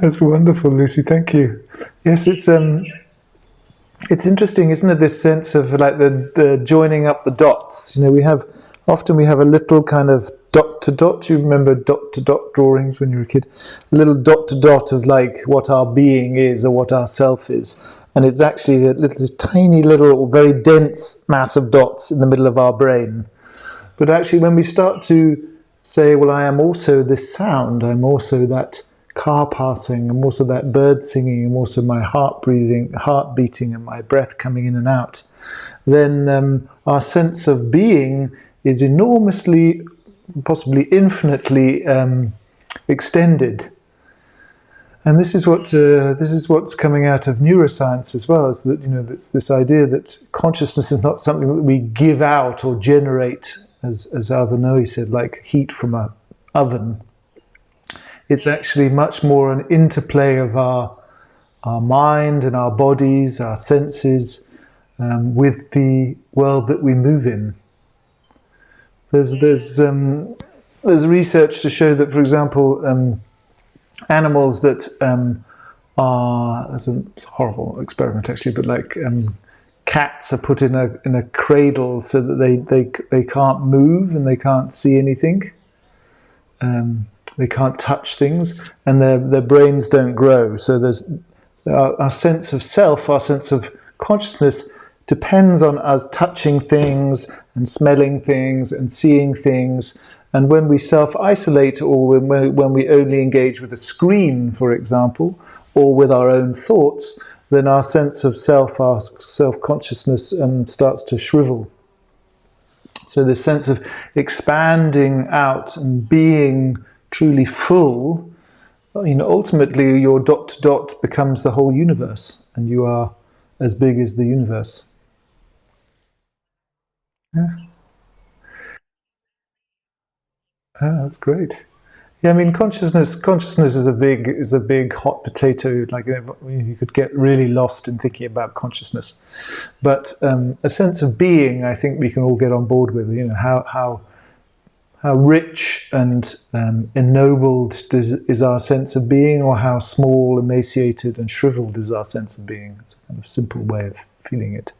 That's wonderful, Lucy. Thank you. Yes, it's interesting, isn't it? This sense of like the joining up the dots. You know, we have a little kind of dot to dot. You remember dot to dot drawings when you were a kid? A little dot to dot of like what our being is or what our self is, and it's actually this tiny little, very dense mass of dots in the middle of our brain. But actually, when we start to say, well, I am also this sound, I'm also that car passing, I'm also that bird singing, I'm also my heart beating, and my breath coming in and out, then our sense of being is enormously, possibly infinitely extended. And this is what's coming out of neuroscience as well, is that, you know, this idea that consciousness is not something that we give out or generate, as Alvanoe said, like heat from an oven. It's actually much more an interplay of our mind and our bodies, our senses, with the world that we move in. There's research to show that, for example, animals that it's a horrible experiment actually, but like cats are put in a cradle so that they can't move and they can't see anything. They can't touch things, and their brains don't grow. So there's our sense of self, our sense of consciousness depends on us touching things and smelling things and seeing things. And when we self-isolate, or when we only engage with a screen, for example, or with our own thoughts, then our sense of self, our self-consciousness starts to shrivel. So this sense of expanding out and being truly full, you know, ultimately your dot to dot becomes the whole universe, and you are as big as the universe. Yeah, that's great. Yeah, I mean, consciousness is a big hot potato. Like, you could get really lost in thinking about consciousness, but a sense of being, I think we can all get on board with. You know, how rich and ennobled is our sense of being, or how small, emaciated, and shriveled is our sense of being. It's a kind of simple way of feeling it.